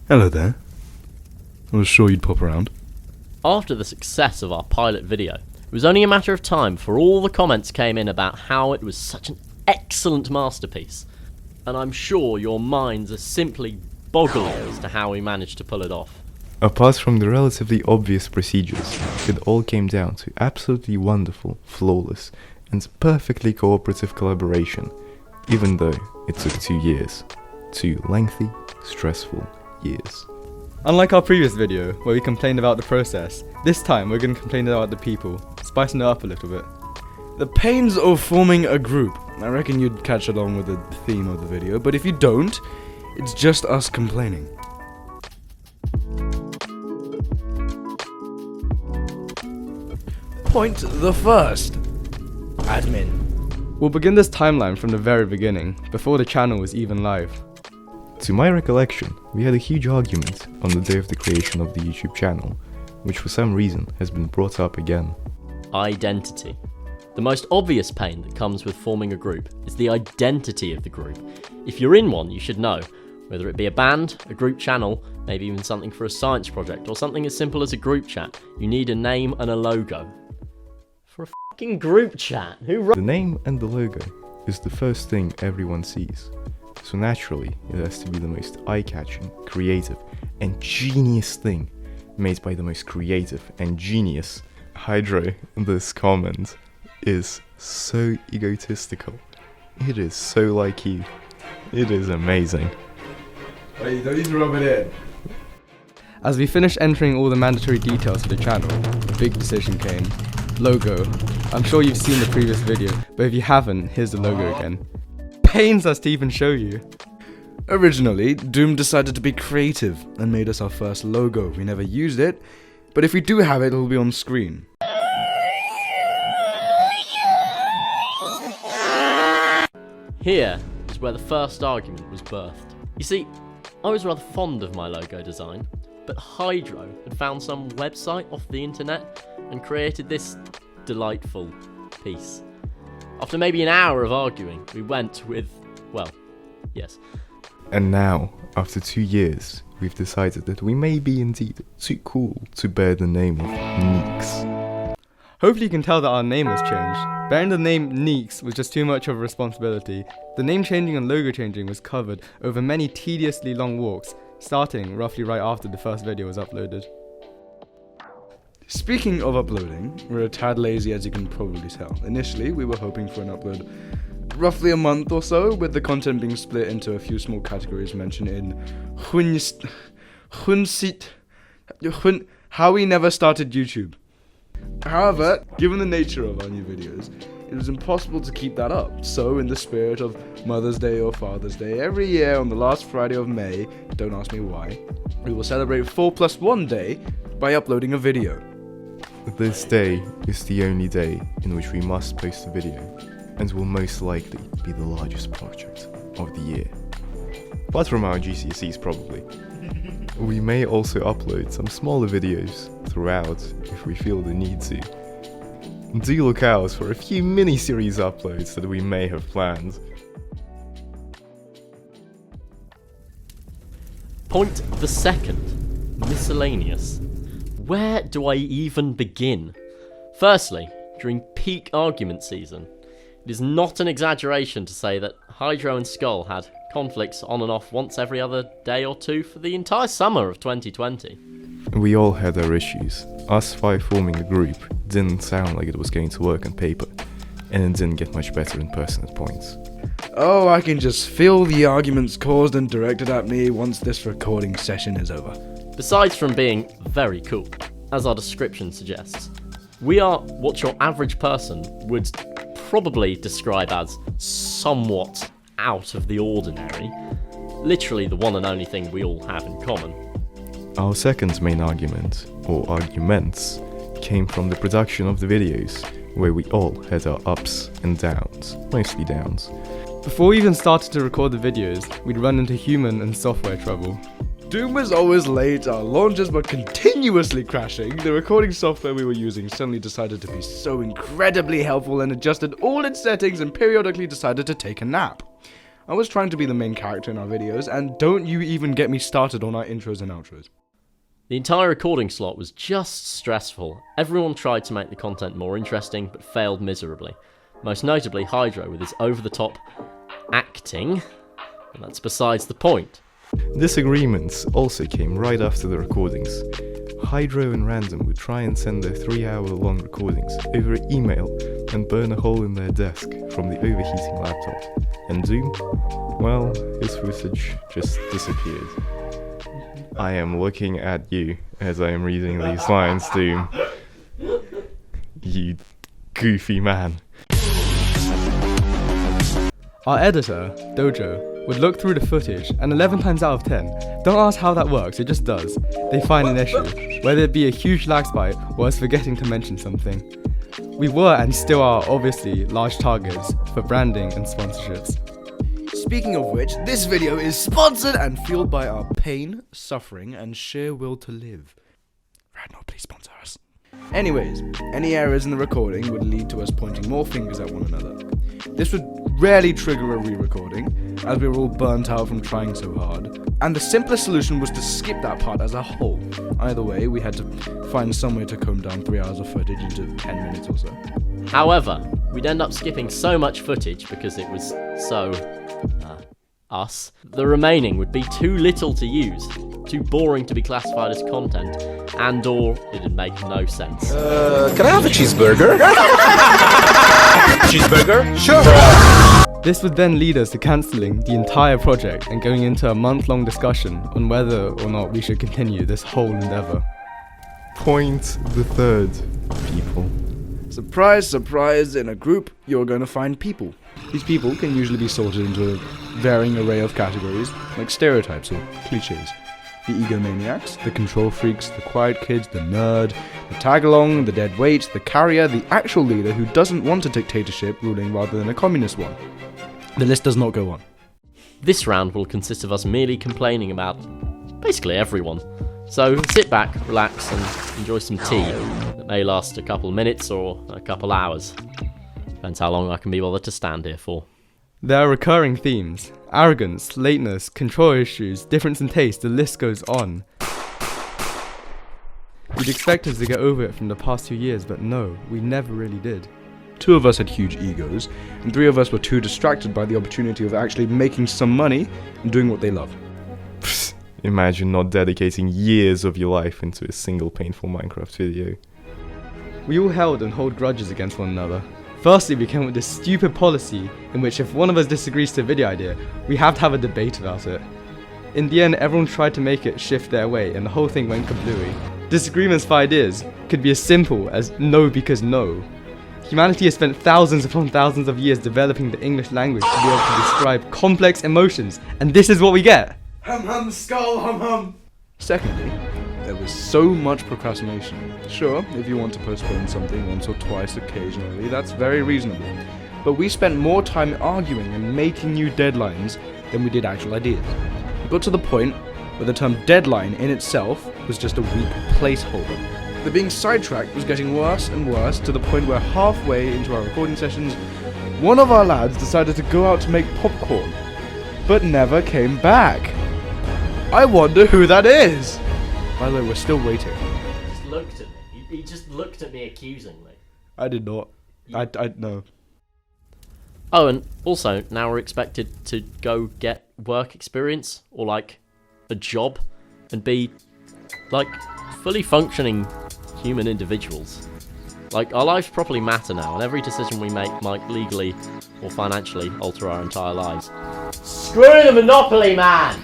Hello there. I was sure you'd pop around. After the success of our pilot video, it was only a matter of time before all the comments came in about how it was such an excellent masterpiece. And I'm sure your minds are simply boggling as to how we managed to pull it off. Apart from the relatively obvious procedures, it all came down to absolutely wonderful, flawless, and perfectly cooperative collaboration, even though it took 2 years. 2 lengthy, stressful years. Unlike our previous video, where we complained about the process, this time we're going to complain about the people, spicing it up a little bit. The pains of forming a group. I reckon you'd catch along with the theme of the video, but if you don't, it's just us complaining. Point the first. Admin. We'll begin this timeline from the very beginning, before the channel was even live. To my recollection, we had a huge argument on the day of the creation of the YouTube channel, which for some reason has been brought up again. Identity. The most obvious pain that comes with forming a group is the identity of the group. If you're in one, you should know, whether it be a band, a group channel, maybe even something for a science project, or something as simple as a group chat, you need a name and a logo. For a fucking group chat? The name and the logo is the first thing everyone sees. So naturally, it has to be the most eye-catching, creative, and genius thing made by the most creative and genius. Hydro, this comment is so egotistical. It is so like you. It is amazing. Wait, you don't need to rub it in. As we finished entering all the mandatory details for the channel, the big decision came. Logo. I'm sure you've seen the previous video, but if you haven't, here's the logo again. Pains us to even show you. Originally, Doom decided to be creative and made us our first logo. We never used it, but if we do have it, it'll be on screen. Here is where the first argument was birthed. You see, I was rather fond of my logo design, but Hydro had found some website off the internet and created this delightful piece. After maybe an hour of arguing, we went with, well, yes. And now, after 2 years, we've decided that we may be indeed too cool to bear the name of Neeks. Hopefully you can tell that our name has changed. Bearing the name Neeks was just too much of a responsibility. The name changing and logo changing was covered over many tediously long walks, starting roughly right after the first video was uploaded. Speaking of uploading, we're a tad lazy, as you can probably tell. Initially, we were hoping for an upload roughly a month or so, with the content being split into a few small categories mentioned in How We Never Started YouTube. However, given the nature of our new videos, it was impossible to keep that up. So, in the spirit of Mother's Day or Father's Day, every year on the last Friday of May, don't ask me why, we will celebrate 4+1 Day by uploading a video. This day is the only day in which we must post a video, and will most likely be the largest project of the year. Apart from our GCSEs probably. We may also upload some smaller videos throughout if we feel the need to. Do look out for a few mini-series uploads that we may have planned. Point the second, miscellaneous. Where do I even begin? Firstly, during peak argument season, it is not an exaggeration to say that Hydro and Skull had conflicts on and off once every other day or two for the entire summer of 2020. We all had our issues. Us 5 forming a group didn't sound like it was going to work on paper, and it didn't get much better in person at points. Oh, I can just feel the arguments caused and directed at me once this recording session is over. Besides from being very cool, as our description suggests, we are what your average person would probably describe as somewhat out of the ordinary. Literally the one and only thing we all have in common. Our second main argument, or arguments, came from the production of the videos, where we all had our ups and downs, mostly downs. Before we even started to record the videos, we'd run into human and software trouble. Doom was always late, our launches were continuously crashing, the recording software we were using suddenly decided to be so incredibly helpful and adjusted all its settings and periodically decided to take a nap. I was trying to be the main character in our videos, and don't you even get me started on our intros and outros. The entire recording slot was just stressful. Everyone tried to make the content more interesting, but failed miserably. Most notably Hydro with his over-the-top acting, and that's besides the point. Disagreements also came right after the recordings. Hydro and Random would try and send their 3-hour-long recordings over email and burn a hole in their desk from the overheating laptop. And Doom? Well, his footage just disappeared. I am looking at you as I am reading these lines, Doom. You goofy man. Our editor, Dojo, would look through the footage, and 11 times out of 10, don't ask how that works, it just does. They find an issue, whether it be a huge lag spike or us forgetting to mention something. We were and still are obviously large targets for branding and sponsorships. Speaking of which, this video is sponsored and fueled by our pain, suffering, and sheer will to live. Radnor, please sponsor us. Anyways, any errors in the recording would lead to us pointing more fingers at one another. This would rarely trigger a re-recording, as we were all burnt out from trying so hard, and the simplest solution was to skip that part as a whole. Either way, we had to find some way to comb down 3 hours of footage into 10 minutes or so. However, we'd end up skipping so much footage because it was so... us. The remaining would be too little to use, too boring to be classified as content, and or it'd make no sense. Can I have a cheeseburger? Cheeseburger? Sure. This would then lead us to cancelling the entire project and going into a month-long discussion on whether or not we should continue this whole endeavour. Point the third, people. Surprise, surprise, in a group, you're going to find people. These people can usually be sorted into a varying array of categories, like stereotypes or cliches. The egomaniacs, the control freaks, the quiet kids, the nerd, the tag-along, the dead weight, the carrier, the actual leader who doesn't want a dictatorship ruling rather than a communist one. The list does not go on. This round will consist of us merely complaining about basically everyone. So sit back, relax, and enjoy some tea that may last a couple minutes or a couple hours. Depends how long I can be bothered to stand here for. There are recurring themes: arrogance, lateness, control issues, difference in taste, the list goes on. You'd expect us to get over it from the past 2 years, but no, we never really did. 2 of us had huge egos, and 3 of us were too distracted by the opportunity of actually making some money and doing what they love. Psst, imagine not dedicating years of your life into a single painful Minecraft video. We all held and hold grudges against one another. Firstly, we came up with this stupid policy in which if one of us disagrees to a video idea, we have to have a debate about it. In the end, everyone tried to make it shift their way, and the whole thing went kablooey. Disagreements for ideas could be as simple as no because no. Humanity has spent thousands upon thousands of years developing the English language to be able to describe complex emotions, and this is what we get. Hum hum skull hum hum. Secondly, there was so much procrastination. Sure, if you want to postpone something once or twice occasionally, that's very reasonable. But we spent more time arguing and making new deadlines than we did actual ideas. It got to the point where the term deadline in itself was just a weak placeholder. The being sidetracked was getting worse and worse to the point where halfway into our recording sessions, one of our lads decided to go out to make popcorn, but never came back. I wonder who that is! By the way, we're still waiting. He just looked at me. He just looked at me accusingly. I did not. I no. Oh, and also, now we're expected to go get work experience, or like, a job, and be, like, fully functioning human individuals. Like, our lives properly matter now, and every decision we make might legally or financially alter our entire lives. Screw the Monopoly, man!